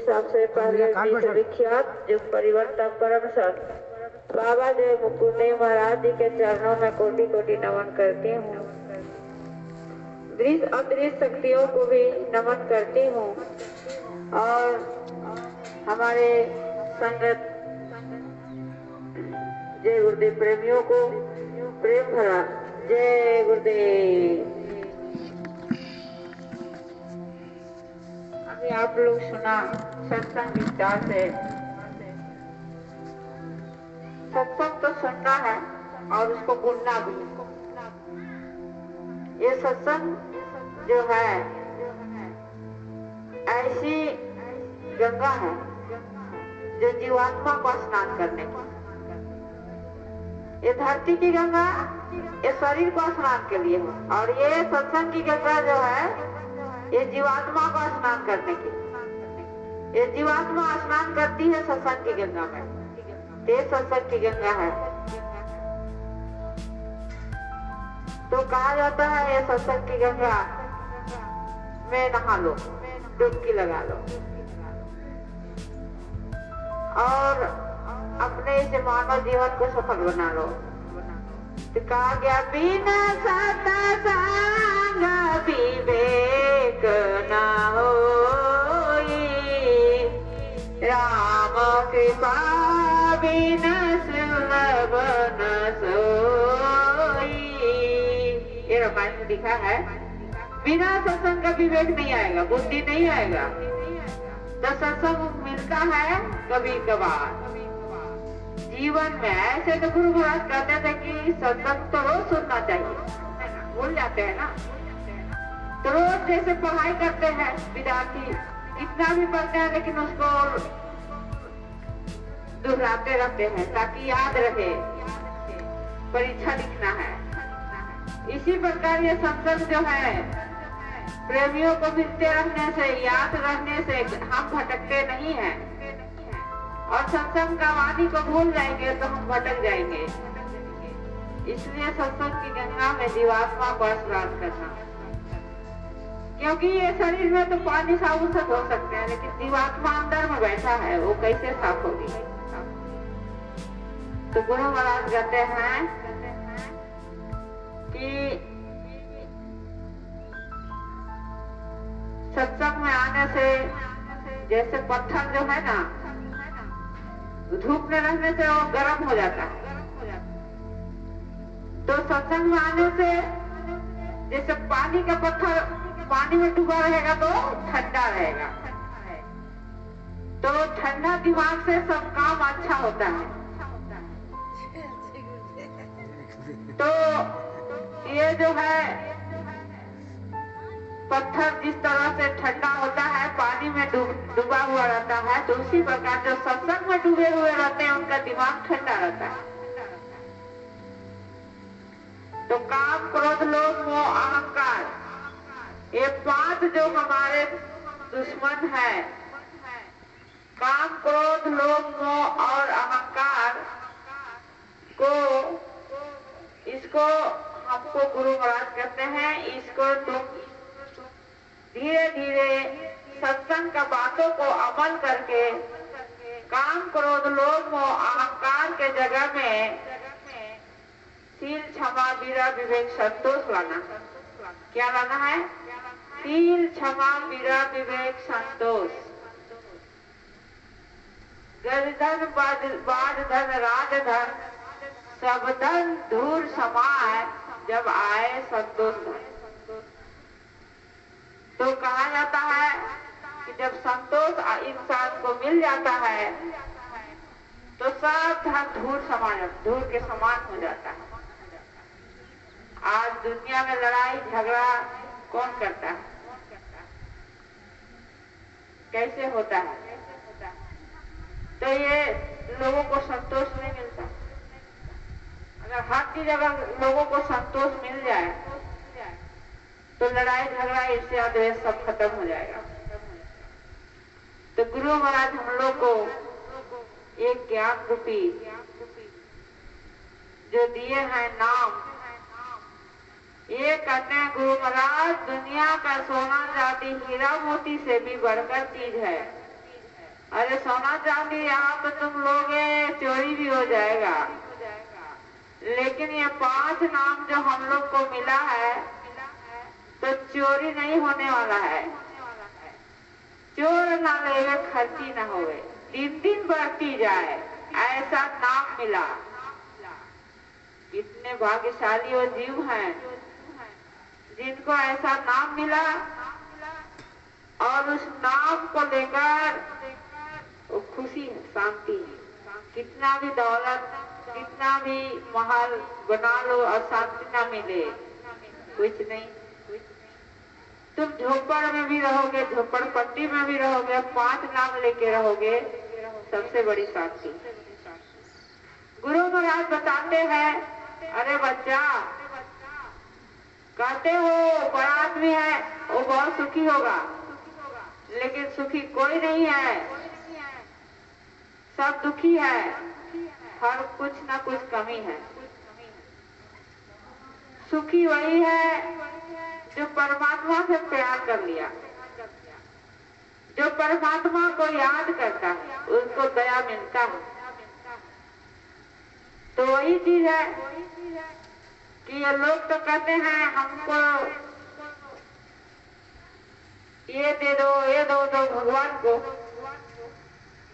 सबसे पहले विश्वविख्यात युग परिवर्तक परम संत बाबा जय मुकुंद महाराज जी के चरणों में कोटि कोटि नमन करती हूँ। दृश्य अदृश्य शक्तियों को भी नमन करती हूँ और हमारे संगत जय गुरुदेव प्रेमियों को प्रेम भरा जय गुरुदेव। अभी आप लोग सुना सत्संग विस्तार से। सत्संग तो सुनना है और उसको बोलना भी। ये सत्संग जो है ऐसी गंगा है जो जीवात्मा को स्नान करने की। ये धरती की गंगा ये शरीर को स्नान के लिए है और ये सत्संग की गंगा जो है ये जीवात्मा को स्नान करने की। ये जीवात्मा स्नान करती है सत्संग की गंगा में। ये सत्संग की गंगा है। तो कहा जाता है ये सत्संग की गंगा में नहा लो, डुबकी लगा लो और अपने इस मानव जीवन को सफल बना लो। तो कहा गया बिना सत्संग विवेक न होई, राम कृपा बिना सुलभ न सोई। ये रामायण में लिखा है बिना सत्संग का विवेक नहीं आएगा, बुद्धि नहीं आएगा। तो सत्संग मिलता है कभी कभार जीवन में। ऐसे तो गुरु महाराज कहते थे कि सत्संग तो रोज सुनना चाहिए। भूल जाते हैं ना। तो रोज जैसे पढ़ाई करते हैं विद्यार्थी, कितना भी पढ़ते हैं लेकिन उसको दोहराते रहते हैं ताकि याद रहे, परीक्षा लिखना है। इसी प्रकार ये सत्संग जो है प्रेमियों को मिलते रहने से, याद रहने से हम भटकते नहीं हैं और सत्संग का वाणी को भूल जाएंगे तो हम भटक जाएंगे। इसलिए सत्संग की गंगा में जीवात्मा को स्नान करना, क्योंकि ये शरीर में तो पानी साबुन से धो सकते हैं लेकिन जीवात्मा अंदर में बैठा है, वो कैसे साफ होगी। तो गुरु महाराज कहते हैं कि सत्संग में आने से जैसे पत्थर जो है ना धूप में रहने से वो गर्म हो जाता है, तो सत्संग में आने से जैसे पानी का पत्थर पानी में डूबा रहेगा तो ठंडा रहेगा। तो ठंडा दिमाग से सब काम अच्छा होता है। तो ये जो है पत्थर जिस तरह से ठंडा होता है, पानी में डूबा हुआ रहता है, तो उसी प्रकार जो सत्संग में डूबे हुए रहते हैं उनका दिमाग ठंडा रहता है। तो काम क्रोध लोभ मोह अहंकार, ये 5 जो हमारे दुश्मन है, काम क्रोध लोभ मोह और अहंकार को, इसको हमको गुरु महाराज कहते हैं, इसको तुम धीरे धीरे सत्संग का बातों को अमल करके काम क्रोध लोभ मोह अहंकार के जगह में शील क्षमा वीरा विवेक संतोष लाना। क्या लाना है? शील क्षमा वीरा विवेक संतोष। गजधन बाज धन राज धन सब धन धूर समाए जब आए संतोष धन। तो कहा जाता है कि जब संतोष इंसान को मिल जाता है तो सब धन धूर के समान हो जाता है। आज दुनिया में लड़ाई झगड़ा कौन करता है? कैसे होता है? तो ये लोगों को संतोष नहीं मिलता। अगर हर की जगह लोगों को संतोष मिल जाए तो लड़ाई झगड़ा ईर्ष्या द्वेष सब खत्म हो जाएगा। तो गुरु महाराज हम लोग को एक ज्ञान रूपी जो दिए हैं नाम, ये कहते हैं गुरु महाराज दुनिया का सोना चांदी हीरा मोती से भी बढ़कर चीज है। अरे सोना चांदी यहाँ पे तुम लोगे चोरी भी हो जाएगा, लेकिन ये 5 नाम जो हम लोग को मिला है तो चोरी नहीं होने वाला है। चोर ना लेवे खर्ची ना होवे, दिन दिन बढ़ती जाए, ऐसा नाम मिला। कितने भाग्यशाली वो जीव हैं जिनको ऐसा नाम मिला और उस नाम को लेकर वो खुशी है, शांति है। कितना भी दौलत, कितना भी महल बना लो और शांति ना मिले, कुछ नहीं। तुम झोपड़ में भी रहोगे, झोपड़पट्टी में भी रहोगे, 5 नाम लेके रहोगे, सबसे बड़ी शांति। गुरु महाराज बताते हैं, अरे बच्चा, कहते हो बड़ा आदमी है वो बहुत सुखी होगा, लेकिन सुखी कोई नहीं है, सब दुखी है, हर कुछ ना कुछ कमी है। सुखी वही है जो परमात्मा से प्यार कर लिया, जो परमात्मा को याद करता है, उसको दया मिलता है। तो वही चीज है कि ये लोग तो कहते हैं हमको ये दे दो, ये दो भगवान को।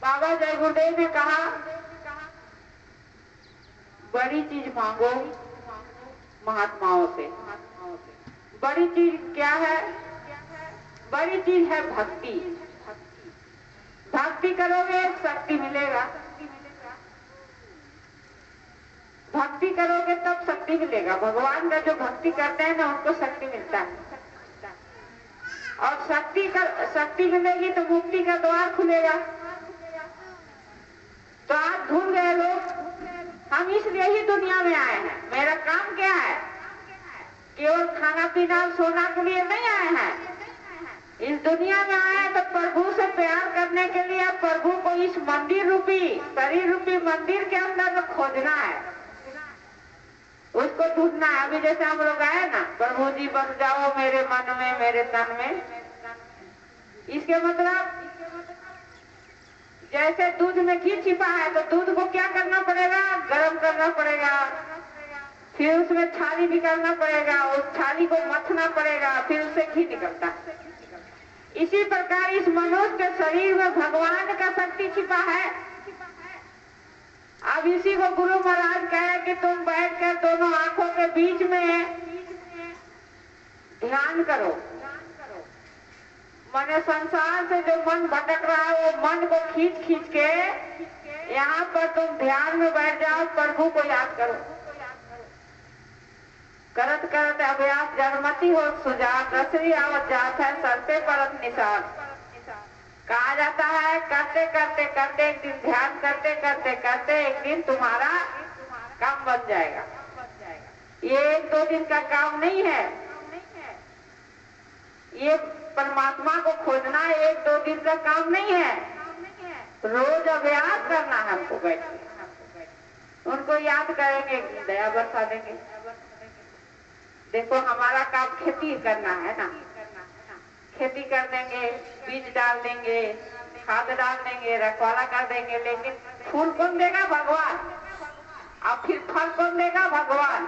बाबा जय गुरुदेव ने कहा, बड़ी चीज मांगो महात्माओं से। बड़ी चीज क्या है? बड़ी चीज है भक्ति। भक्ति करोगे शक्ति मिलेगा, भक्ति करोगे तब शक्ति मिलेगा। भगवान का जो भक्ति करते हैं ना, उनको शक्ति मिलता है, और शक्ति मिलेगी तो मुक्ति का द्वार खुलेगा। तो आज भूल गए लोग, हम इसलिए ही दुनिया में आए हैं। मेरा काम क्या है? केवल खाना पीना सोना के लिए नहीं आए हैं। इस दुनिया में आए हैं तो प्रभु से प्यार करने के लिए, प्रभु को इस मंदिर रूपी, शरीर रूपी मंदिर के अंदर में खोजना है, उसको ढूंढना है। अभी जैसे हम लोग आए ना, प्रभु जी बस जाओ मेरे मन में, मेरे तन में, इसके मतलब जैसे दूध में घी छिपा है तो दूध को क्या करना पड़ेगा? गर्म करना पड़ेगा, फिर उसमें छाली निकालना पड़ेगा, उस छाली को मथना पड़ेगा, फिर उससे घी निकलता है। इसी प्रकार इस मनुष्य के शरीर में भगवान का शक्ति छिपा है। अब इसी को गुरु महाराज कहे कि तुम बैठकर दोनों आंखों के बीच में ध्यान करो। माने संसार से जो मन भटक रहा है, वो मन को खींच खींच के यहाँ पर तुम ध्यान में बैठ जाओ, प्रभु को याद करो। करत करत अभ्यास जड़मती हो सुजान, रसरी आवत जात है सर पे परत निशान। कहा जाता है करते करते करते एक दिन, ध्यान करते करते करते एक दिन तुम्हारा काम बन जाएगा। ये 1-2 दिन का काम नहीं है, ये परमात्मा को खोजना 1-2 दिन का काम नहीं है। रोज अभ्यास करना है हमको, बैठ के उनको याद करेंगे, दया बरसा देंगे। देखो हमारा काम खेती करना है ना, खेती कर देंगे, बीज डाल देंगे, खाद डाल देंगे, रखवाला कर देंगे, लेकिन फूल कौन देगा? भगवान। और फिर फल कौन देगा? भगवान।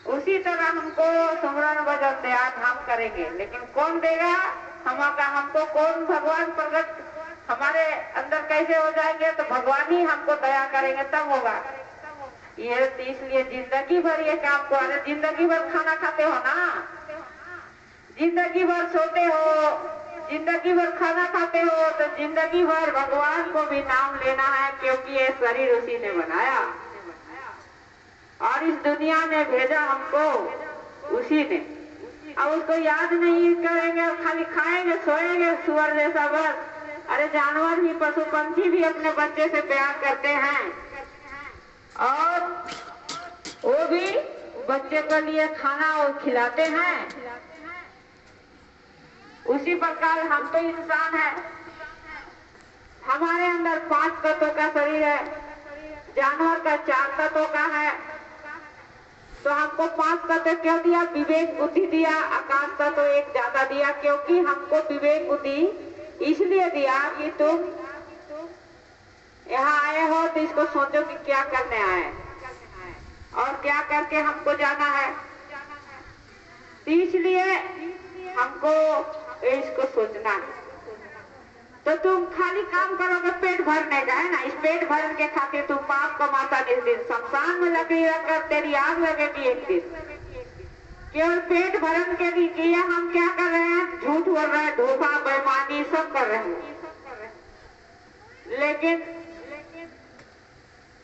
उसी तरह हमको सुमरन भजन ध्यान हम करेंगे, लेकिन कौन देगा? हमको कौन भगवान प्रकट हमारे अंदर कैसे हो जाएंगे? तो भगवान ही हमको दया करेंगे, तब होगा। ये इसलिए जिंदगी भर ये काम को, अरे जिंदगी भर खाना खाते हो ना, जिंदगी भर सोते हो, जिंदगी भर खाना खाते हो, तो जिंदगी भर भगवान को भी नाम लेना है, क्योंकि ये शरीर उसी ने बनाया और इस दुनिया में भेजा हमको उसी ने। अब उसको याद नहीं करेंगे और खाली खाएंगे सोएंगे सुअर जैसा बस। अरे जानवर भी, पशु पंछी भी अपने बच्चे से प्यार करते हैं और वो भी बच्चे के लिए खाना वो खिलाते हैं। उसी प्रकार हम तो इंसान है, हमारे अंदर 5 तत्वों का शरीर है, जानवर का 4 तत्वों का है। तो हमको 5 तत्व क्यों दिया? विवेक बुद्धि दिया। आकाश तत्व 1 ज्यादा दिया, क्योंकि हमको विवेक बुद्धि इसलिए दिया कि तुम यहाँ आए हो तो इसको सोचो कि क्या करने आए और क्या करके हमको जाना है। तो इसलिए हमको इसको सोचना है। तो तुम खाली काम करोगे पेट भरने का, है ना। इस पेट भरने के खातिर तुम पाप कमाता जिस दिन शमशान में लकड़ी रखकर तेरी आग लगेगी एक दिन। केवल पेट भरण के लिए हम क्या कर रहे हैं, झूठ बोल रहे हैं, धोखा बेईमानी सब कर रहे हैं। लेकिन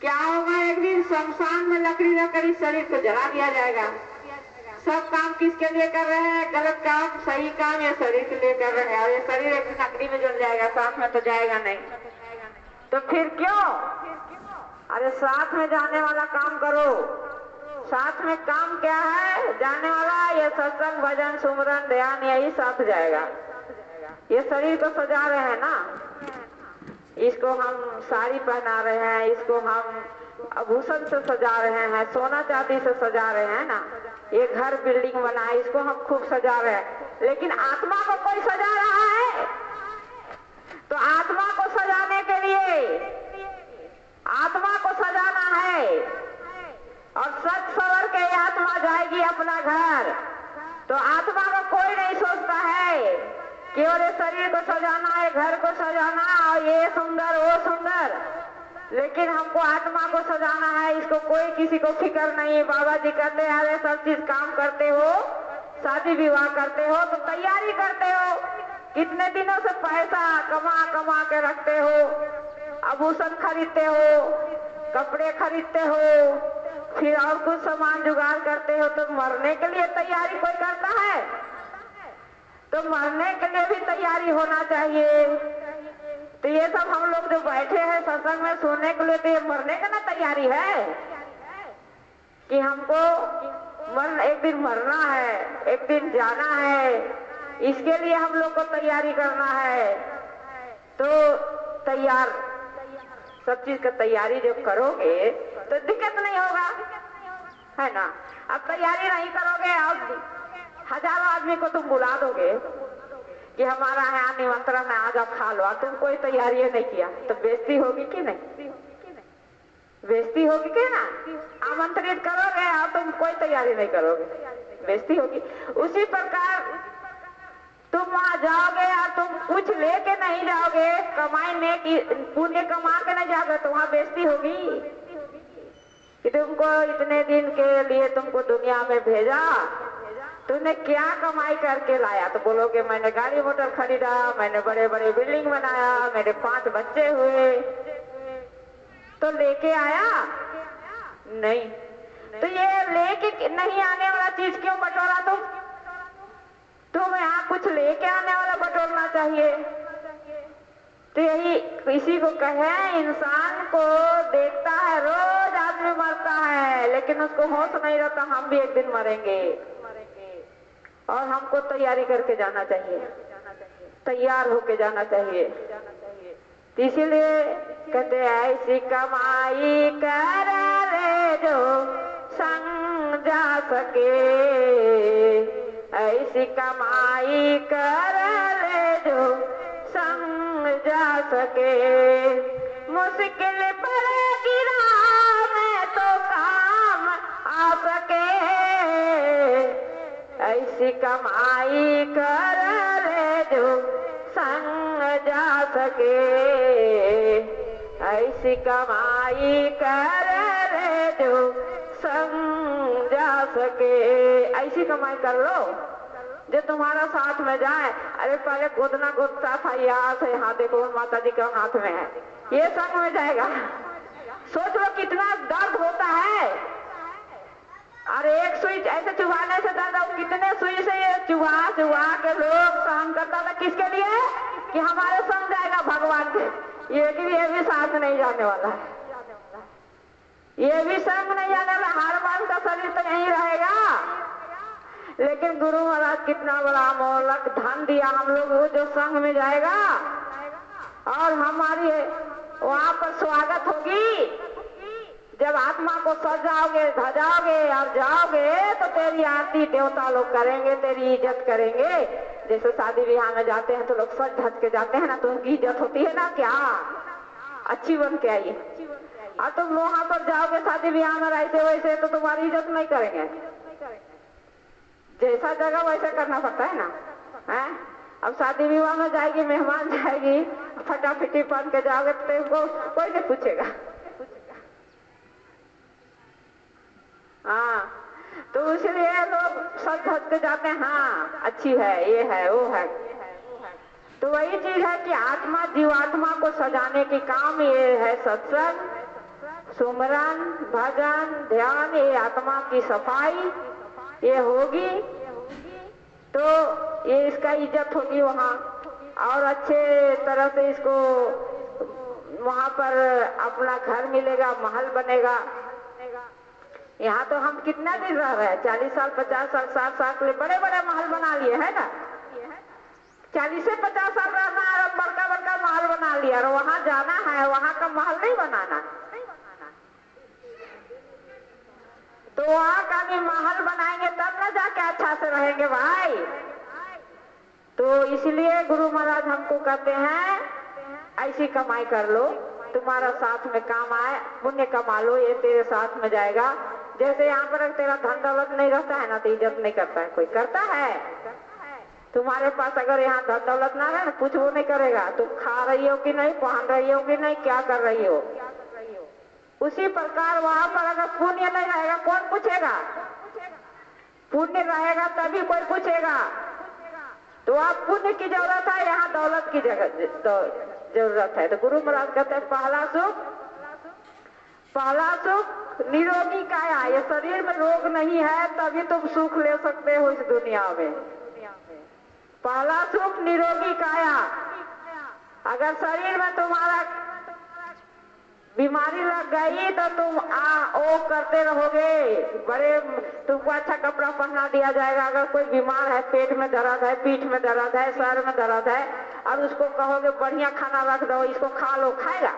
क्या होगा, एक दिन शमशान में लकड़ी रखकर इस शरीर को जला दिया जाएगा। सब काम किसके लिए कर रहे हैं, गलत काम सही काम ये शरीर के लिए कर रहे हैं। और ये शरीर एक दिन लकड़ी में जल जाएगा, साथ में तो जाएगा नहीं। तो फिर क्यों, अरे साथ में जाने वाला काम करो। साथ में काम क्या है जाने वाला, ये सत्संग भजन सुमरन ध्यान यही साथ जाएगा। ये शरीर को सजा रहे हैं ना, इसको हम साड़ी पहना रहे हैं, इसको हम आभूषण से सजा रहे हैं, सोना चांदी से सजा रहे हैं ना। ये घर बिल्डिंग बनाए, इसको हम खूब सजा रहे हैं। लेकिन आत्मा को कोई सजा रहा है? तो आत्मा को सजाने के लिए आत्मा को सजाना है और सच सवर के आत्मा जाएगी अपना घर। तो आत्मा को कोई नहीं सोचता है केवल शरीर को सजाना है, घर को सजाना और ये सुंदर वो सुंदर। लेकिन हमको आत्मा को सजाना है, इसको कोई किसी को फिक्र नहीं। बाबा जी कहते हैं अरे सब चीज काम करते हो, शादी विवाह करते हो तो तैयारी करते हो, कितने दिनों से पैसा कमा कमा के रखते हो, आभूषण खरीदते हो, कपड़े खरीदते हो, फिर और कुछ सामान जुगाड़ करते हो। तो मरने के लिए तैयारी कोई करता है? तो मरने के लिए भी तैयारी होना चाहिए। तो ये सब हम लोग जो बैठे हैं सत्संग में सुनने के लिए, तो ये मरने का ना तैयारी है कि हमको एक दिन मरना है, एक दिन जाना है, इसके लिए हम लोग को तैयारी करना है। तो तैयार सब चीज का तैयारी जब करोगे तो दिक्कत नहीं होगा, है ना। अब तैयारी नहीं करोगे, अब हजारों आदमी को तुम बुला दोगे कि हमारा यहाँ निमंत्रण है, आज आप खा लो, तुम कोई तैयारी नहीं किया तो बेइज्जती होगी कि नहीं? बेइज्जती होगी कि ना? आमंत्रित करोगे और तुम कोई तैयारी नहीं करोगे, बेइज्जती होगी। उसी प्रकार तुम वहां जाओगे और तुम कुछ लेके नहीं जाओगे, कमाई की पुण्य कमा के नहीं जाओगे तो वहां बेइज्जती होगी कि तुमको इतने दिन के लिए तुमको दुनिया में भेजा, तूने क्या कमाई करके लाया? तो बोलोगे मैंने गाड़ी मोटर खरीदा, मैंने बड़े बड़े बिल्डिंग बनाया, मेरे 5 बच्चे हुए। तो लेके आया नहीं? तो ये लेके नहीं आने वाला चीज क्यों बटोरा तुम यहाँ कुछ लेके आने वाला बटोरना चाहिए। तो यही किसी को कहे, इंसान को देखता है रोज आदमी मरता है, लेकिन उसको होश नहीं रहता हम भी एक दिन मरेंगे और हमको तैयारी करके जाना चाहिए, तैयार होके जाना चाहिए। इसीलिए कहते ऐसी कमाई कर ले जो संग जा सके, ऐसी कमाई कर ले जो संग जा सके, मुश्किल पर गिरा में तो काम आ सके, ऐसी कमाई कर ले जो संग जा सके, ऐसी कमाई कर ले जो संग जा सके। ऐसी कमाई कर लो जो तुम्हारा साथ में जाए। अरे पहले गोदना गोदता था, यहाँ से यहाँ देखो माता जी के हाथ में है, ये संग में जाएगा। सोच लो कितना दर्द होता है। अरे एक सुई ऐसे चुभाने से दादा कितने सुई से ये चुभा चुभा के लोग सहन करता था, किसके लिए? कि हमारे संग जाएगा भगवान के। ये भी साथ नहीं जाने वाला है, ये भी संग नहीं जाने वाला, हर मन का शरीर तो यहीं रहेगा। लेकिन गुरु महाराज कितना बड़ा मोलक धन दिया हम लोग, वो जो संग में जाएगा और हमारी वहां पर स्वागत होगी। जब आत्मा को सजाओगे धजाओगे और जाओगे तो तेरी आरती देवता लोग करेंगे, तेरी इज्जत करेंगे। जैसे शादी ब्याह में जाते हैं तो लोग सज धज के जाते हैं ना, तो उनकी इज्जत होती है ना क्या? अच्छी बन के आइए। और तुम वहां पर जाओगे शादी ब्याह में ऐसे वैसे तो तुम्हारी इज्जत नहीं करेंगे। जैसा जगह वैसा करना पड़ता है ना, है? अब शादी विवाह में जाएगी, मेहमान जाएगी, फटाफटी पहन के जाओगे तो तुमको कोई नहीं पूछेगा। हाँ, तो इसलिए लोग सब भज के जाते हैं, हाँ अच्छी है, ये है, वो है। तो वही चीज है कि आत्मा जीवात्मा को सजाने की काम ये है सत्संग, सुमरन, भजन, ध्यान। ये आत्मा की सफाई ये होगी तो ये इसका इज्जत होगी वहाँ, और अच्छे तरह से इसको वहाँ पर अपना घर मिलेगा, महल बनेगा। यहाँ तो हम कितना दिन रह रहे हैं, 40 साल 50 साल 60 साल के लिए बड़े बड़े महल बना लिए है ना। 40 से 50 साल रहना है और बड़का बड़का महल बना लिया, और वहाँ जाना है, वहाँ का महल नहीं बनाना। तो वहाँ का भी महल बनाएंगे तब ना जाके अच्छा से रहेंगे भाई। तो इसलिए गुरु महाराज हमको कहते हैं ऐसी कमाई कर लो, तुम्हारा साथ में काम आए, पुण्य कमा लो, ये तेरे साथ में जाएगा। जैसे यहाँ पर तेरा धन दौलत नहीं रहता है ना तो इज्जत नहीं करता है, कोई करता है? तुम्हारे पास अगर यहाँ धन दौलत ना है ना, कुछ वो नहीं करेगा। तुम खा रही हो कि नहीं, पहन रही हो कि नहीं, क्या कर रही हो। उसी प्रकार वहां पर अगर पुण्य नहीं रहेगा कौन पूछेगा? पुण्य रहेगा तभी कोई पूछेगा। तो आप पुण्य की जरूरत है, यहाँ दौलत की जरूरत है। तो गुरु महाराज कहते हैं पहला सुख निरोगी काया। ये शरीर में रोग नहीं है तभी तुम सुख ले सकते हो इस दुनिया में। पहला सुख निरोगी काया। अगर शरीर में तुम्हारा बीमारी लग गई तो तुम ओ करते रहोगे, बड़े तुमको अच्छा कपड़ा पहना दिया जाएगा। अगर कोई बीमार है, पेट में दर्द है, पीठ में दर्द है, सर में दर्द है, और उसको कहोगे बढ़िया खाना रख दो, इसको खा लो, खाएगा?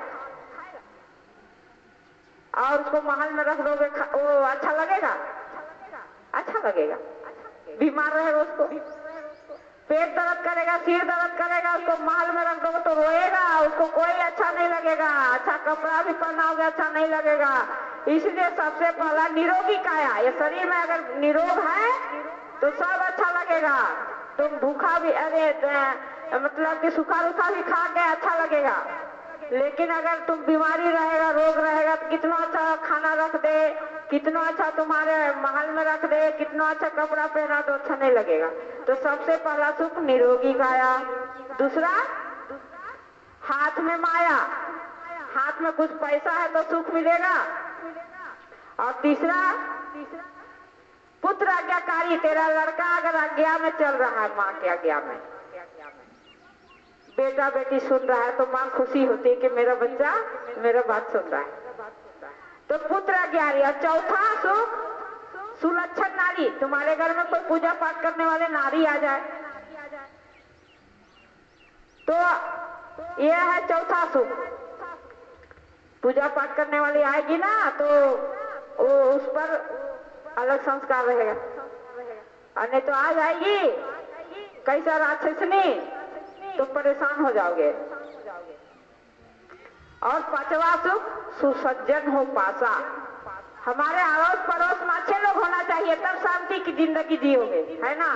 और उसको महल में रख दोगे, वो अच्छा लगेगा? अच्छा लगेगा? बीमार रहेगा, उसको पेट दर्द करेगा, सिर दर्द करेगा, उसको महल में रख दोगे तो रोएगा, उसको कोई अच्छा नहीं लगेगा। अच्छा कपड़ा भी पहनाओगे अच्छा नहीं लगेगा। इसलिए सबसे पहला निरोगी काया। ये शरीर में अगर निरोग है तो सब अच्छा लगेगा। तुम भूखा भी, अरे मतलब कि सूखा रूखा भी खा के अच्छा लगेगा। लेकिन अगर तुम बीमारी रहेगा, रोग रहेगा, तो कितना अच्छा खाना रख दे, कितना अच्छा तुम्हारे महल में रख दे, कितना अच्छा कपड़ा पहना तो अच्छा नहीं लगेगा। तो सबसे पहला सुख निरोगी काया। दूसरा हाथ में माया, हाथ में कुछ पैसा है तो सुख मिलेगा। और तीसरा पुत्र आज्ञाकारी। तेरा लड़का अगर आज्ञा में चल रहा है, माँ के आज्ञा में, बेटा बेटी सुन रहा है तो माँ खुशी होती है कि मेरा बच्चा मेरा बात सुन रहा है। तो पुत्र आज्ञाकारी। और चौथा सुख सुलक्षण नारी। तुम्हारे घर में कोई पूजा पाठ करने वाले नारी आ जाए तो यह है चौथा सुख। पूजा पाठ करने वाली आएगी ना तो वो उस पर अलग संस्कार रहेगा, और नहीं तो आ जाएगी कैसा राक्षसनी तो परेशान हो जाओगे। और पांचवा सुख सुसज्जन हो पासा। हमारे अड़ोस पड़ोस में अच्छे लोग होना चाहिए, तब शांति की जिंदगी जियोगे, है ना।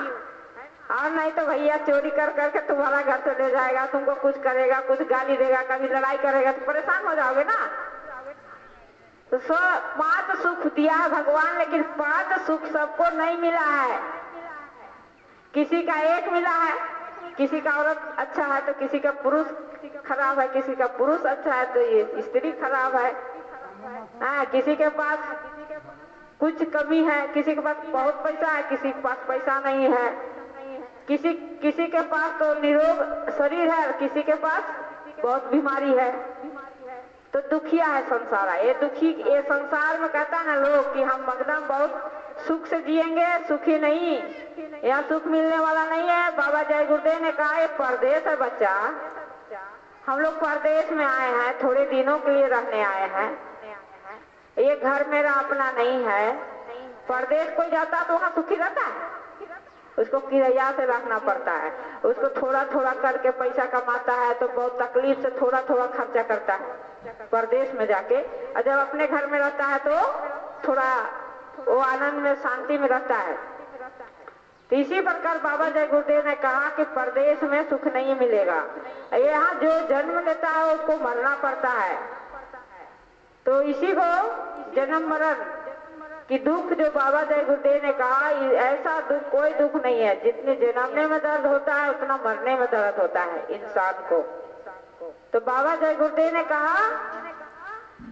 और नहीं तो भैया चोरी कर करके तुम्हारा घर से ले जाएगा, तुमको कुछ करेगा, कुछ गाली देगा, कभी लड़ाई करेगा तो परेशान हो जाओगे ना। तो पांच सुख दिया है भगवान, लेकिन पांच सुख सबको नहीं मिला है। किसी का एक मिला है, किसी का औरत अच्छा है तो किसी का पुरुष खराब है, किसी का पुरुष अच्छा है तो ये स्त्री खराब है। किसी के पास कुछ कमी है, किसी के पास बहुत पैसा है, किसी के पास पैसा नहीं है, किसी के पास तो निरोग शरीर है, किसी के पास बहुत बीमारी है। तो दुखिया है संसार। ये दुखी, ये संसार में कहता है ना लोग कि हम एकदम बहुत सुख से जिएंगे, सुखी नहीं, यहाँ सुख मिलने वाला नहीं है। बाबा जय गुरुदेव ने कहा ये परदेश है बच्चा, हम लोग परदेश में आए हैं, थोड़े दिनों के लिए रहने आए हैं, ये घर मेरा अपना नहीं है। परदेश कोई जाता तो वहाँ सुखी रहता है? उसको किराया से रखना पड़ता है, उसको थोड़ा थोड़ा करके पैसा कमाता है तो बहुत तकलीफ से थोड़ा थोड़ा खर्चा करता है परदेश में जाके, और जब अपने घर में रहता है तो थोड़ा वो आनंद में शांति में रहता है। तो इसी प्रकार बाबा जय गुरुदेव ने कहा कि परदेश में सुख नहीं मिलेगा, यहाँ जो जन्म लेता है उसको मरना पड़ता है। तो इसी को जन्म मरण कि दुख जो बाबा जय गुरुदेव ने कहा, ऐसा दुख कोई दुख नहीं है, जितने जन्मने में दर्द होता है उतना मरने में दर्द होता है इंसान को। तो बाबा जय गुरुदेव ने कहा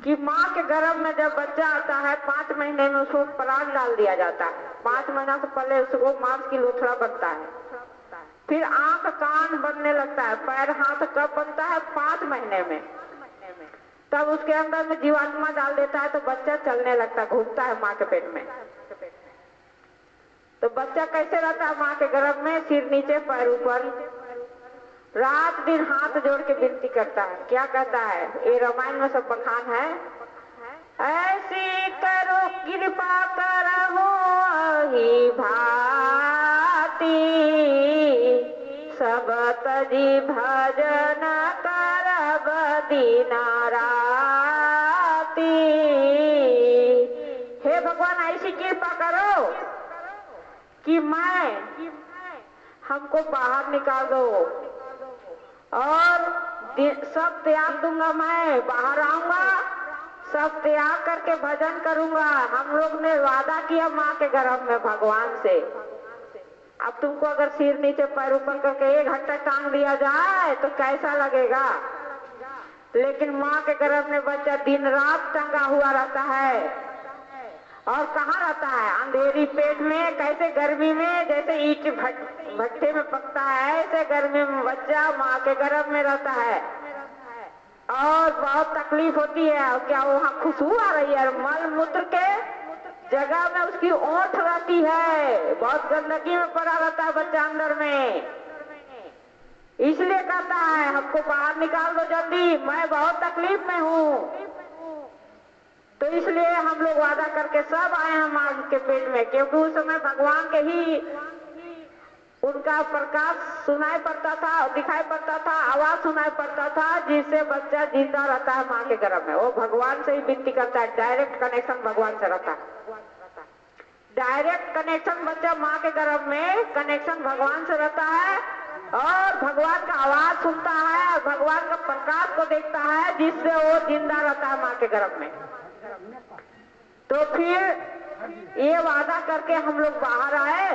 कि माँ के गर्भ में जब बच्चा आता है 5 महीने में उसको प्राण डाल दिया जाता है। 5 महीना से पहले उसको मांस की लोथड़ा बनता है, फिर आंख कान बनने लगता है, पैर हाथ कब बनता है 5 महीने में। तब उसके अंदर में जीवात्मा डाल देता है तो बच्चा चलने लगता है, घूमता है माँ के पेट में। तो बच्चा कैसे रहता है माँ के गर्भ में, सिर नीचे पैर ऊपर, रात दिन हाथ जोड़ के विनती करता है। क्या कहता है, ये रामायण में सब बखान है, ऐसी करो कृपा करहु ही भांति, सब तजी भजन करब दीना राती। हे भगवान ऐसी कृपा करो कि हमको बाहर निकाल दो और सब त्याग दूंगा, मैं बाहर आऊंगा, सब त्याग करके भजन करूंगा। हम लोग ने वादा किया माँ के गर्भ में भगवान से, अब तुमको अगर सिर नीचे पैर ऊपर करके 1 घंटा टांग दिया जाए तो कैसा लगेगा। लेकिन माँ के गर्भ में बच्चा दिन रात टंगा हुआ रहता है, और कहाँ रहता है, अंधेरी पेट में, कैसे गर्मी में, जैसे ईंट भट्टे में पकता है, ऐसे गर्मी में बच्चा माँ के गर्भ में रहता है और बहुत तकलीफ होती है। और क्या वहाँ खुशबू आ रही है, मल मूत्र के जगह में उसकी ओंठ रहती है, बहुत गंदगी में पड़ा रहता है बच्चा अंदर में। इसलिए कहता है हमको बाहर निकाल दो जल्दी, मैं बहुत तकलीफ में हूँ। तो इसलिए हम लोग वादा करके सब आए हैं माँ के पेट में, क्योंकि उस समय भगवान के ही उनका प्रकाश सुनाई पड़ता था, दिखाई पड़ता था, आवाज सुनाई पड़ता था, जिससे बच्चा जिंदा रहता है माँ के गर्भ में। वो भगवान से ही विनती करता है, डायरेक्ट कनेक्शन भगवान से रहता है, डायरेक्ट कनेक्शन बच्चा माँ के गर्भ में कनेक्शन भगवान से रहता है और भगवान का आवाज सुनता है और भगवान का प्रकाश को देखता है, जिससे वो जिंदा रहता है माँ के गर्भ में। तो फिर ये वादा करके हम लोग बाहर आए।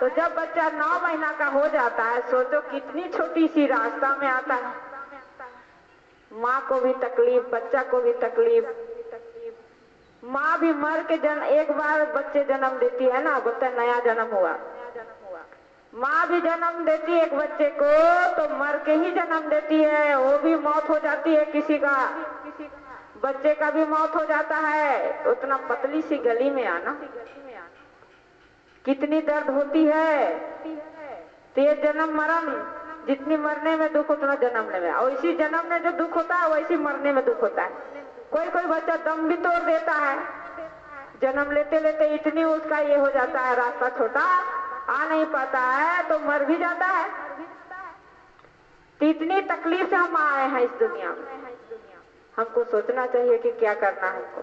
तो जब बच्चा 9 महीना का हो जाता है, सोचो कितनी छोटी सी रास्ता में आता है, माँ को भी तकलीफ, बच्चा को भी तकलीफ। माँ भी मर के एक बार बच्चे जन्म देती है ना, बच्चा नया जन्म हुआ, माँ भी जन्म देती है एक बच्चे को तो मर के ही जन्म देती है, वो भी मौत हो जाती है, किसी का बच्चे का भी मौत हो जाता है। उतना पतली सी गली में आना कितनी दर्द होती है। तो ये जन्म मरण, जितनी मरने में दुख उतना जन्मने में, और इसी जन्म में जो दुख होता है वैसी मरने में दुख होता है। कोई कोई बच्चा दम भी तोड़ देता है, जन्म लेते लेते इतनी उसका ये हो जाता है, रास्ता छोटा आ नहीं पाता है तो मर भी जाता है। तो इतनी तकलीफ से हम आए हैं इस दुनिया में, हमको सोचना चाहिए कि क्या करना है, हमको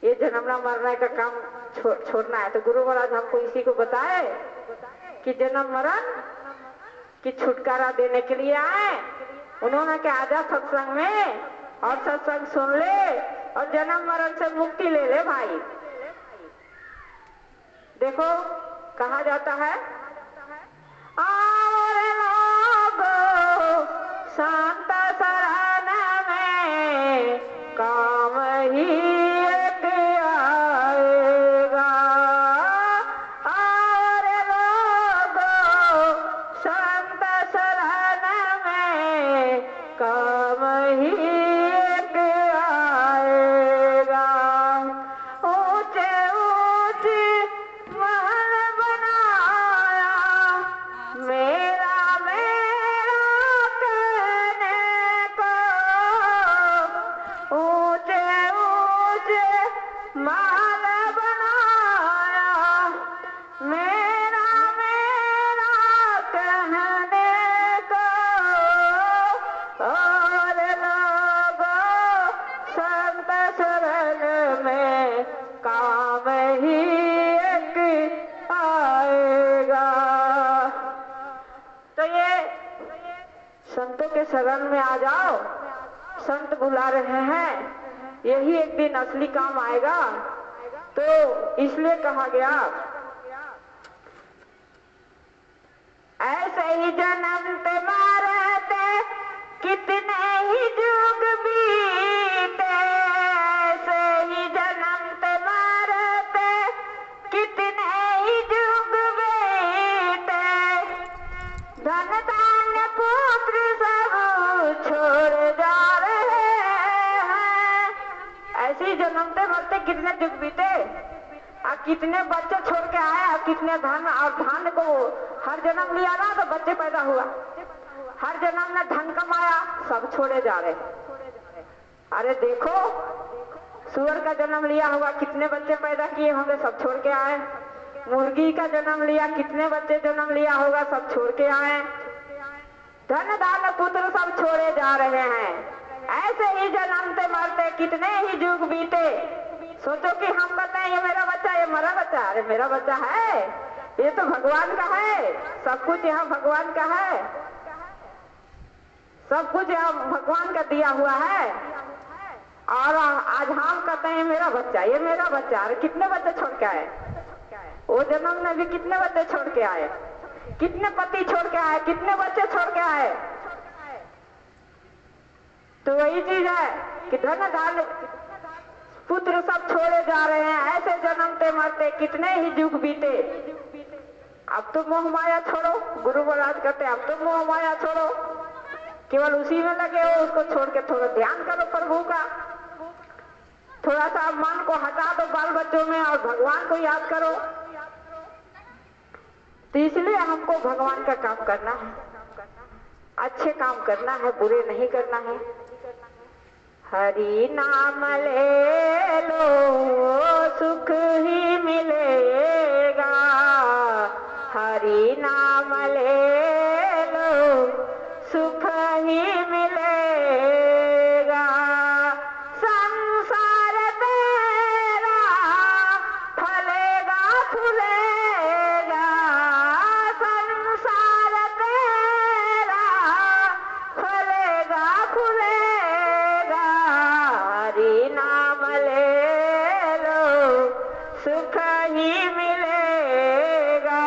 ये जन्मना मरने का काम छोड़ना है। तो गुरु महाराज हमको इसी को बताए कि जन्म मरण की छुटकारा देने के लिए आए। उन्होंने क्या आजा सत्संग में और सत्संग सुन ले और जन्म मरण से मुक्ति ले ले भाई। देखो कहा जाता है, और लोगो शांत शरण में काम ही एक आएगा, और लोगो शांत शरण में काम ही एक आएगा। ऊंचे ऊंचे महल बनाया मैं संतों के शरण में आ जाओ, संत बुला रहे हैं, यही एक दिन असली काम आएगा। तो इसलिए कहा गया, ऐसे ही जन्मते मरते कितने ही जुग बीते, ऐसे ही जन्मते मरते कितने ही जुग बीते, धन धान्य पुत्र सब छोड़ जा रहे हैं। ऐसे ही जन्मते मरते कितने जुग बीते, और कितने बच्चे छोड़ के आए, और कितने धन, और धन को हर जन्म लिया ना तो बच्चे पैदा हुआ, हर जन्म में धन कमाया, सब छोड़े जा रहे। अरे देखो, सूअर का जन्म लिया होगा, कितने बच्चे पैदा किए होंगे, सब छोड़ के आए। मुर्गी का जन्म लिया, कितने बच्चे जन्म लिया होगा, सब छोड़ के आए। धन धान्य पुत्र सब छोड़े जा रहे हैं। ऐसे ही जन्मते मरते कितने ही युग बीते। सोचो कि हम बताएं ये मेरा बच्चा, ये मेरा बच्चा, अरे मेरा बच्चा है, ये तो भगवान का है, सब कुछ यहाँ भगवान का है, सब कुछ यहाँ भगवान का दिया हुआ है। और आज हम कहते हैं ये मेरा बच्चा, ये मेरा बच्चा, अरे कितने बच्चे छोड़ के आए, वो जन्म में भी कितने बच्चे छोड़ के आए, कितने पति छोड़ के आए, कितने बच्चे छोड़ के आए। तो वही चीज है कि धन धान्य पुत्र सब छोड़े जा रहे हैं। ऐसे जन्मते मरते कितने ही युग बीते। अब तो मोह माया छोड़ो, गुरु महाराज कहते अब तो मोह माया छोड़ो, केवल उसी में लगे हो, उसको छोड़ के थोड़ा ध्यान करो प्रभु का, थोड़ा सा मन को हटा दो बाल बच्चों में और भगवान को याद करो। तो इसलिए हमको भगवान का काम करना है, अच्छे काम करना है, बुरे नहीं करना है। हरि नाम ले लो सुख ही मिलेगा, हरि नाम ले लो सुख ही मिलेगा। संसार तेरा फलेगा फूलेगा, संसार तेरा फलेगा फूलेगा, हरि नाम ले लो सुख ही मिलेगा,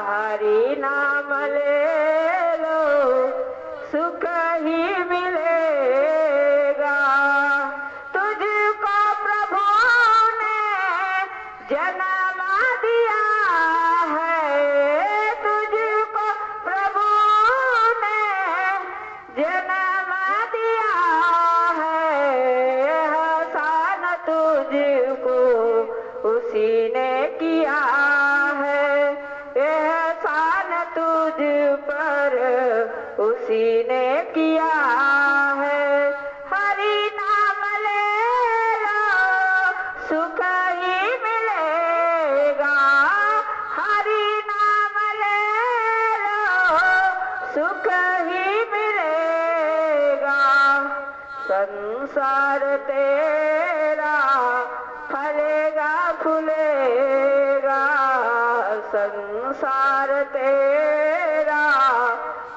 हरि नाम ले लो सुख ही मिलेगा। तुझको प्रभु ने जन्म दिया है, तुझको प्रभु ने जन्म दिया है, एहसान तुझको उसी ने किया है, एहसान तुझ पर उसी ने किया है। हरि नाम ले लो सुख ही मिलेगा, हरि नाम ले लो सुख ही मिलेगा। संसार तेरा फलेगा फूलेगा, संसार तेरा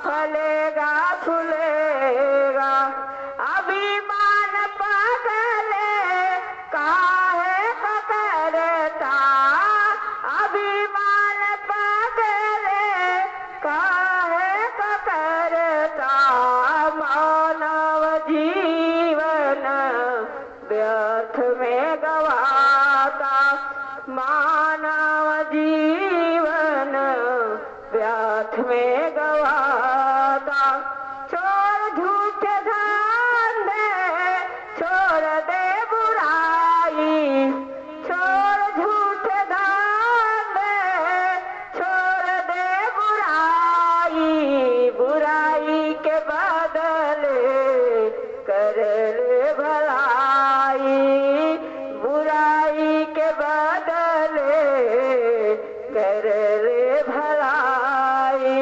फलेगा फूलेगा। अभिमान पगले काहे पकड़ता, अभिमान पगले काहे पकड़ता, मानव जीवन व्यर्थ में गवाता, मानव जीवन व्यर्थ में गवाता। छोड़ झूठे धंधे, छोड़ दे बुराई, छोड़ झूठे धंधे, छोड़ दे बुराई, बुराई के बदले कर ले भलाई, बुराई के बदले कर ले भलाई।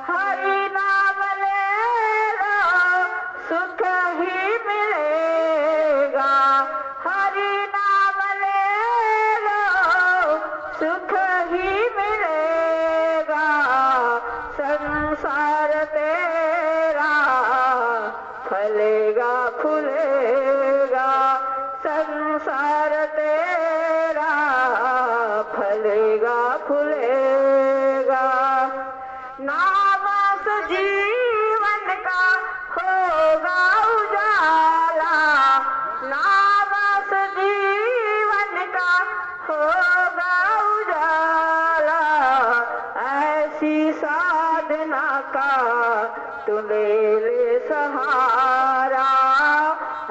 हरि नाम ले लो सुख ही मिलेगा, हरि नाम ले लो सुख ही मिलेगा। संसार तेरा फलेगा फूलेगा संसार तेरा, फलेगा फूलेगा। नाम से जीवन का होगा उजाला, नाम से जीवन का होगा उजाला। ऐसी साधना का तू ले ले सहारा,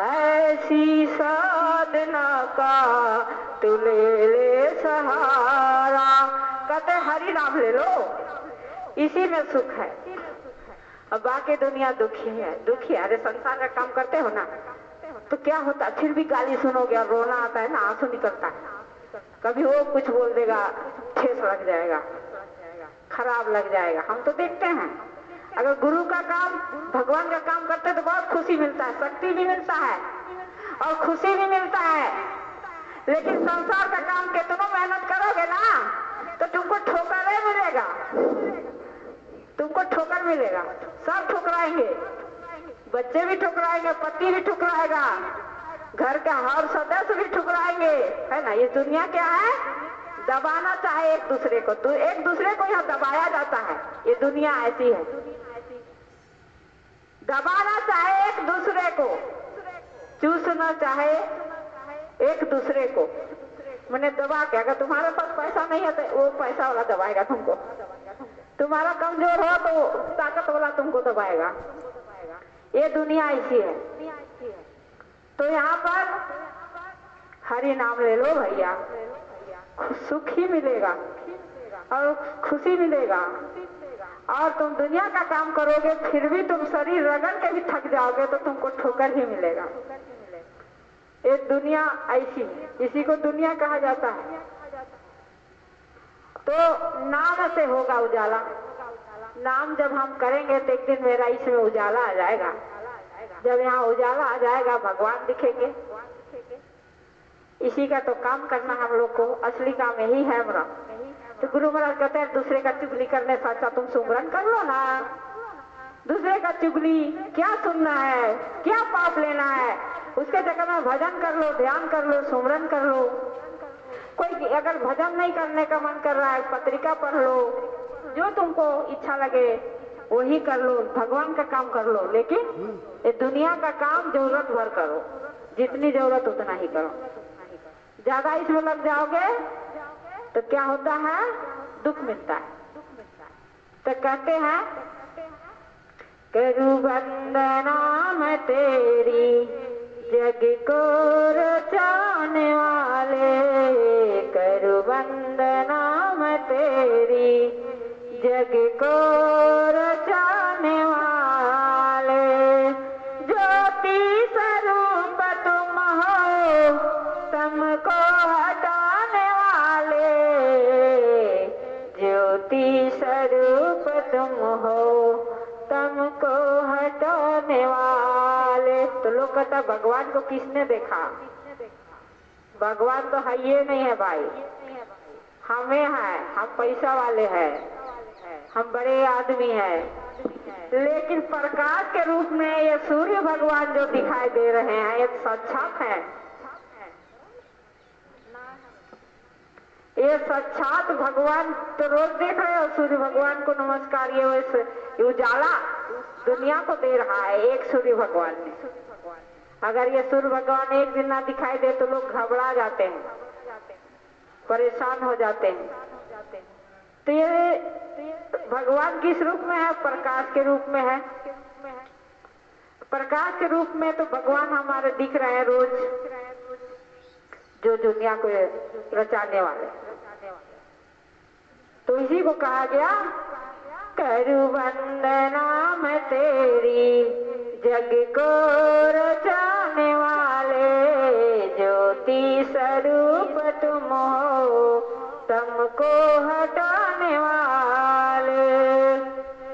ऐसी साधना का तू ले ले सहारा। कहते हरि नाम ले लो, इसी में सुख है। अब बाकी दुनिया दुखी है, दुखी है। अरे संसार का काम करते हो ना तो क्या होता, फिर भी गाली सुनोगे और रोना आता है ना, आंसू निकलता है। कभी वो कुछ बोल देगा, ठेस लग जाएगा, खराब लग जाएगा। हम तो देखते हैं, अगर गुरु का काम, भगवान का काम करते तो बहुत खुशी मिलता है, शक्ति भी मिलता है और खुशी भी मिलता है। लेकिन संसार का काम कितना मेहनत करोगे ना तो तुमको ठोकर मिलेगा, तुमको ठोकर मिलेगा। सब ठुकराएंगे, बच्चे भी ठुकराएंगे, पति भी ठुकराएगा, घर का हर सदस्य भी ठुकराएंगे, है ना। ये दुनिया क्या है, दबाना चाहे एक दूसरे को, तो एक दूसरे को यहाँ दबाया जाता है। ये दुनिया ऐसी है, दबाना चाहे एक दूसरे को, चूसना चाहे एक दूसरे को। मैंने दबा के, अगर तुम्हारे पास पैसा नहीं है तो वो पैसा वाला दबाएगा तुमको, तुम्हारा कमजोर हो तो ताकत वाला तुमको दबाएगा। ये दुनिया ऐसी है। तो यहाँ पर हरि नाम ले लो भैया, सुख ही मिलेगा और खुशी मिलेगा। और तुम दुनिया का काम करोगे फिर भी तुम शरीर रगड़ के भी थक जाओगे तो तुमको ठोकर ही मिलेगा। ये दुनिया ऐसी, इसी को दुनिया कहा जाता है। तो नाम से होगा उजाला। नाम जब हम करेंगे तो एक दिन मेरा इसमें उजाला आ जाएगा। जब यहाँ उजाला आ जाएगा भगवान दिखेंगे। इसी का तो काम करना हम लोग को, असली काम यही है हमारा। तो गुरु महाराज कहते हैं दूसरे का चुगली करने से अच्छा तुम सुमरन कर लो ना। दूसरे का चुगली क्या सुनना है, क्या पाप लेना है, उसके जगह में भजन कर लो, ध्यान कर लो, सुमरन कर लो। कोई अगर भजन नहीं करने का मन कर रहा है, पत्रिका पढ़ लो, जो तुमको इच्छा लगे वही कर लो, भगवान का काम कर लो। लेकिन ये दुनिया का काम जरूरत भर करो, जितनी जरूरत उतना ही करो। ज्यादा इसमें लग जाओगे तो क्या होता है, दुख मिलता है। तो कहते हैं करू वंदना मैं तेरी जग को रचाने वाले, करू वंदना मैं तेरी जग को रचाने वाले। ज्योति स्वरूप तुम हो तुमको हटाने वाले, ज्योति स्वरूप तुम हो तुमको हटाने वाले। तो लोग कहता भगवान को किसने देखा, भगवान तो है ये नहीं है भाई, हमें है, हम पैसा वाले हैं, हम बड़े आदमी हैं। लेकिन प्रकाश के रूप में ये सूर्य भगवान जो दिखाई दे रहे हैं ये साक्षात है, ये साक्षात भगवान। तो रोज देख रहे हो सूर्य भगवान को नमस्कार, ये वैसे उजाला दुनिया को दे रहा है एक सूर्य भगवान ने। अगर ये सूर्य भगवान एक दिन ना दिखाई दे तो लोग घबरा जाते हैं, परेशान हो जाते हैं। तो ये भगवान किस रूप में है, प्रकाश के रूप में है। प्रकाश के रूप में तो भगवान हमारे दिख रहे हैं रोज, जो दुनिया को रचाने वाले। तो इसी को कहा गया करू वंदना मैं तेरी जग को रचाने वाले, ज्योति स्वरूप तुम हो तुमको हटाने वाले।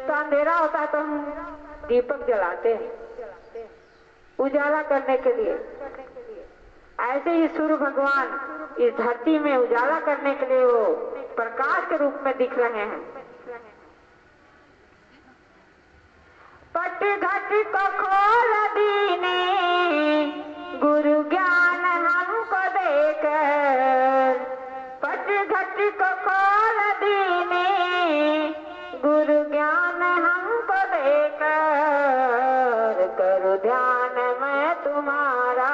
तो अंधेरा होता है तो हम दीपक जलाते हैं उजाला करने के लिए। ऐसे ही सूर्य भगवान इस धरती में उजाला करने के लिए वो प्रकाश के रूप में दिख रहे हैं। पट घट को खोल दीने गुरु ज्ञान हमको देकर, पट घट को खोल दीने गुरु ज्ञान हमको देकर, करो ध्यान मैं तुम्हारा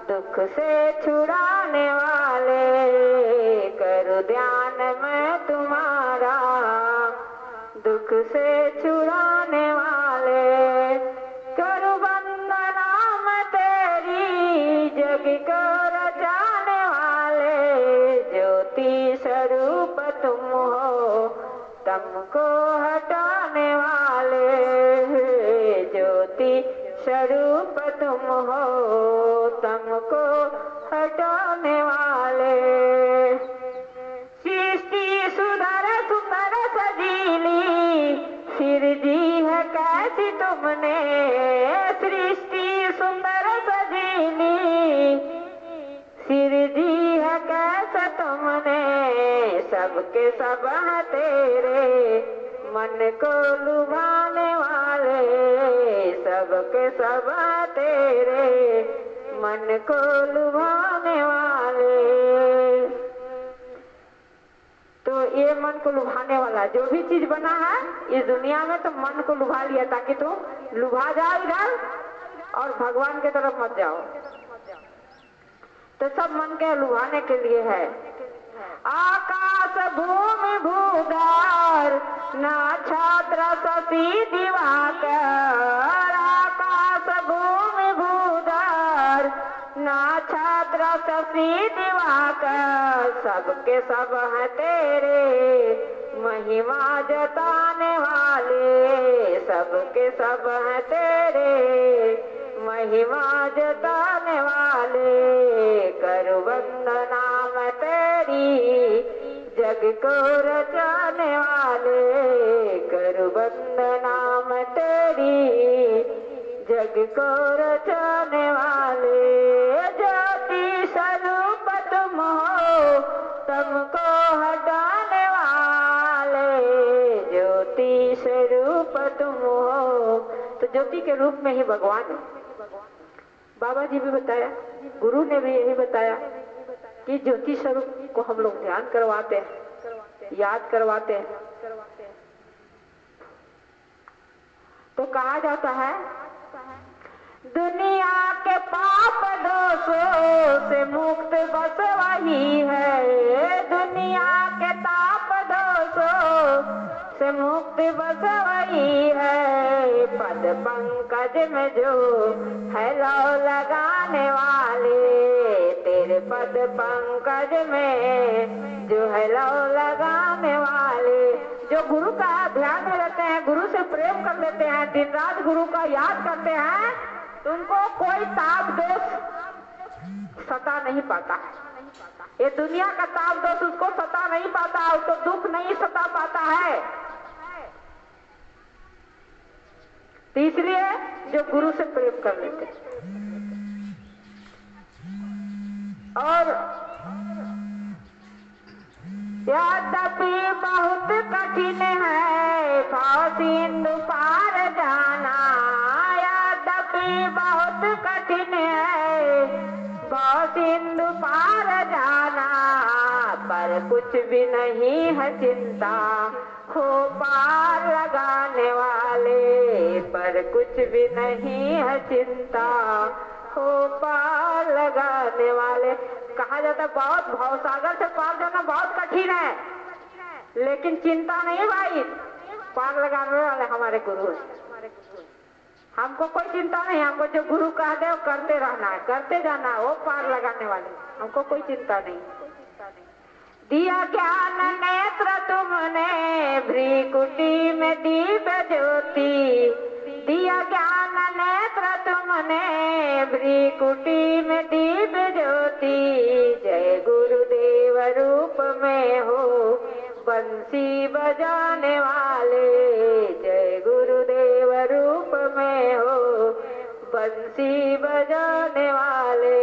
दुख से छुड़ाने वाले, करो ध्यान मैं तुम्हारा दुख से छुड़ाने वाले, करो वंदना मैं तेरी जग को रचाने वाले, ज्योति स्वरूप तुम हो तुमको हटाने वाले, ज्योति स्वरूप तुम हो तुमको हटाने वाले, सृष्टि सुधर सुंदर सजीली सिरजी है कैसी तुमने, सृष्टि सुंदर सजीली सिरजी है कैसा तुमने, सबके सब है तेरे मन को लुभाने वाले, सबके सब है तेरे मन को लुभाने वाले। तो ये मन को लुभाने वाला जो भी चीज बना है इस दुनिया में, तो मन को लुभा लिया ताकि तुम लुभा जाओ इधर और भगवान की तरफ मत जाओ। तो सब मन के लुभाने के लिए है। आकाश भूमि भूधार ना छात्र शशि दिवाकर, आकाश भूमि भूधार ना छात्र शशि दिवाकर, सबके सब है तेरे महिमा जताने वाले, सबके सब है तेरे महिमा जताने वाले, करो वंदना मैं तेरी जग को रचाने वाले, करो वंदना मैं तेरी जग को रचाने वाले, ज्योति स्वरूप तुम हो तुमको हटाने वाले, ज्योति स्वरूप तुम हो। तो ज्योति के रूप में ही भगवान है। बाबा जी भी बताया, गुरु ने भी यही बताया कि ज्योति स्वरूप को हम लोग ध्यान करवाते हैं, याद करवाते हैं। तो कहा जाता है दुनिया के पाप दोषों से मुक्त बस वही है, दुनिया के ताप दोषों से मुक्त बस वही है, पद पंकज में जो है लौ लगाने वाले, तेरे पद पंकज में जो है लौ लगाने वाले, जो गुरु का ध्यान में रहते हैं, गुरु से प्रेम कर लेते हैं, दिन रात गुरु का याद करते हैं, तो उनको कोई ताप दोष सता नहीं पाता है। ये दुनिया का ताप दोष उसको सता नहीं पाता, उसको दुख नहीं सता पाता है। तो इसलिए जो गुरु से प्रेम कर लेते हैं। और यद्यपि बहुत कठिन है भाव सिंधु पार जाना, यद्यपि बहुत कठिन है भाव सिंधु पार जाना, पर कुछ भी नहीं है चिंता हो पार लगाने वाले, पर कुछ भी नहीं है चिंता हो पार लगाने वाले। कहा जाता बहुत भवसागर से पार जाना बहुत कठिन है, लेकिन चिंता नहीं भाई, पार लगाने वाले हमारे गुरु हैं। हमको कोई चिंता नहीं, हमको जो गुरु कह दे वो करते रहना है, करते जाना है, वो पार लगाने वाले, हमको कोई चिंता नहीं। दिया ज्ञान नेत्र तुमने भ्रीकुटी में दीप ज्योति, दिया ज्ञान नेत्र तुमने भ्रीकुटी में दीप ज्योति, जय गुरुदेव रूप में हो बंसी बजाने वाले, जय गुरुदेव रूप में हो बंसी बजाने वाले।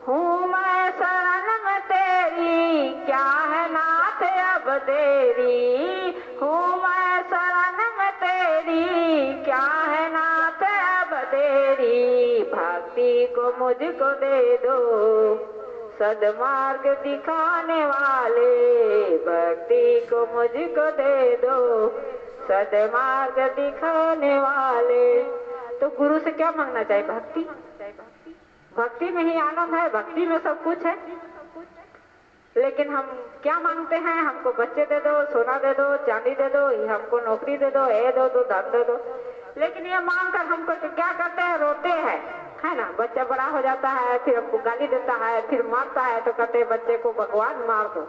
हूँ मैं शरण में तेरी क्या है नाथ अब देरी, हूँ मैं शरण में तेरी भक्ति को मुझको दे दो, सदमार्ग दिखाने वाले, भक्ति को मुझको दे दो, सदमार्ग दिखाने वाले। तो गुरु से क्या मांगना चाहिए? भक्ति। भक्ति में ही आनंद है, भक्ति में सब कुछ है। लेकिन हम क्या मांगते हैं? हमको बच्चे दे दो, सोना दे दो, चांदी दे दो, हमको नौकरी दे दो, ये दो दो, धन दे दो। लेकिन ये मांग कर हमको क्या करते हैं? रोते हैं, है ना। बच्चा बड़ा हो जाता है, फिर हमको गाली देता है, फिर मारता है, तो कहते हैं बच्चे को भगवान मार दो।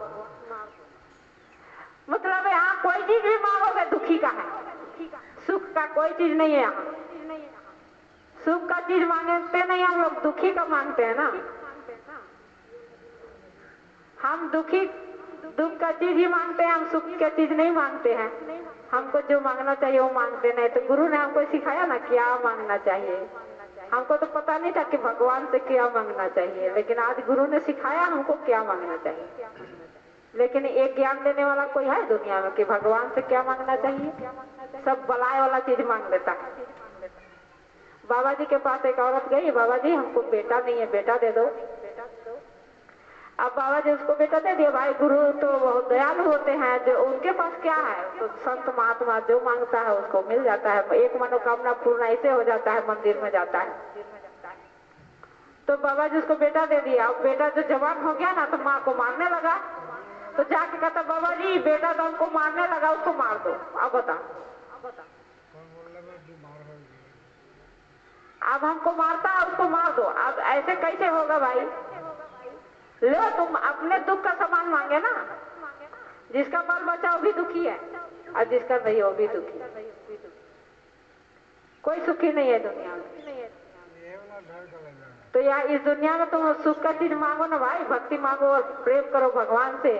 मतलब यहाँ कोई चीज भी मांगोगे दुखी का है, सुख का कोई चीज नहीं है। यहाँ सुख का चीज मांगते नहीं, हम लोग दुखी का मांगते हैं ना। हम दुख का चीज ही मांगते हैं, हम सुख का चीज नहीं मांगते हैं। हमको जो मांगना चाहिए वो मांगते नहीं। तो गुरु ने हमको सिखाया ना क्या मांगना चाहिए। हमको तो पता नहीं था कि भगवान से क्या मांगना चाहिए, लेकिन आज गुरु ने सिखाया हमको क्या मांगना चाहिए। लेकिन एक ज्ञान देने वाला कोई है दुनिया में कि भगवान से क्या मांगना चाहिए? सब बलाय वाला चीज मांग लेता है। बाबा जी के पास एक औरत गई, बाबा जी हमको बेटा नहीं है, बेटा दे दो। अब बाबा जी उसको बेटा दे दिया। भाई गुरु तो बहुत दयालु होते हैं, जो उनके पास क्या है, तो संत महात्मा जो मांगता है उसको मिल जाता है। एक मनोकामना पूर्ण ऐसे हो जाता है, मंदिर में जाता है। तो बाबा जी उसको बेटा दे दिया। अब बेटा जो जवान हो गया ना, तो माँ को मारने लगा। तो जाके कहता बाबा जी बेटा तो हमको मारने लगा, उसको मार दो। अब बता, अब हमको मारता है, उसको मार दो। अब ऐसे कैसे होगा भाई? लो तुम अपने दुख का सामान मांगे ना। जिसका बाल बच्चा वो भी दुखी है, और जिसका नहीं वो भी दुखी है। कोई सुखी नहीं है दुनिया में। तो यार इस दुनिया में तुम सुख का चीज मांगो ना भाई, भक्ति मांगो और प्रेम करो भगवान से।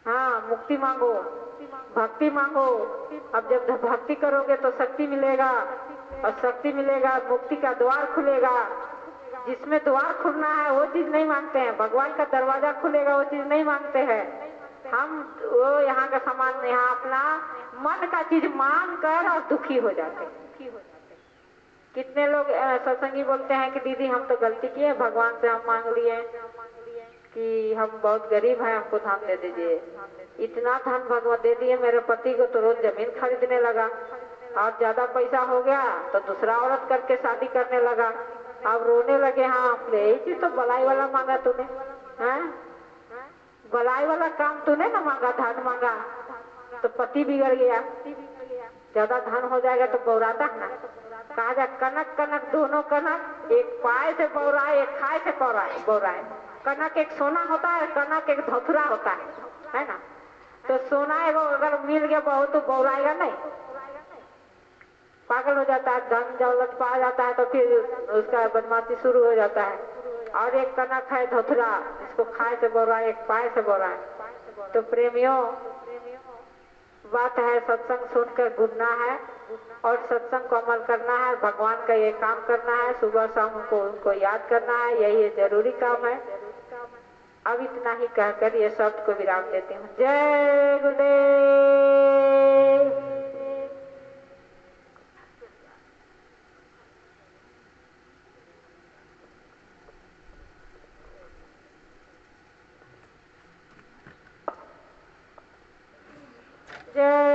हाँ, मुक्ति मांगो, भक्ति मांगो। अब जब भक्ति करोगे तो शक्ति मिलेगा, और शक्ति मिलेगा मुक्ति का द्वार खुलेगा। जिसमें द्वार खुलना है वो चीज नहीं मांगते हैं, भगवान का दरवाजा खुलेगा वो चीज नहीं मांगते हैं हम। वो यहाँ का सामान, यहाँ अपना मन का चीज मांग कर और दुखी हो जाते हैं। कितने लोग सत्संगी बोलते हैं कि दीदी हम तो गलती किए, भगवान से हम मांग लिए कि हम बहुत गरीब हैं, हमको धन दे दीजिए। इतना धन भगवान दे दिए, मेरे पति को तो रोज जमीन खरीदने लगा, और ज्यादा पैसा हो गया तो दूसरा औरत करके शादी करने लगा। अब रोने लगे। हाँ, यही चीज तो बलाई वाला मांगा तूने, हैं? बलाई वाला काम तूने ना मांगा, धन मांगा तो पति बिगड़ गया। ज्यादा धन हो जाएगा तो बौराता है ना। कहा जा कनक कनक दोनों कनक, एक पाए से बौराए, एक खाए से बौराए। कनक एक सोना होता है, कनक एक धोथरा होता है ना। तो सोना एगो अगर मिल गया बहुत तो बौराएगा नहीं, पागल हो जाता है। धन दौलत पा जाता है तो फिर उसका बदमाशी शुरू हो जाता है। और एक कनक है धोथरा, इसको खाए से बौराए, एक पाए से बौराए। तो प्रेमियों, बात है सत्संग सुनकर गुनना है, और सत्संग को अमल करना है, भगवान का ये काम करना है, सुबह शाम को उनको याद करना है, यही जरूरी काम है। अब इतना ही कहकर ये शब्द को विराम देती हूँ। जय गुरुदेव। जय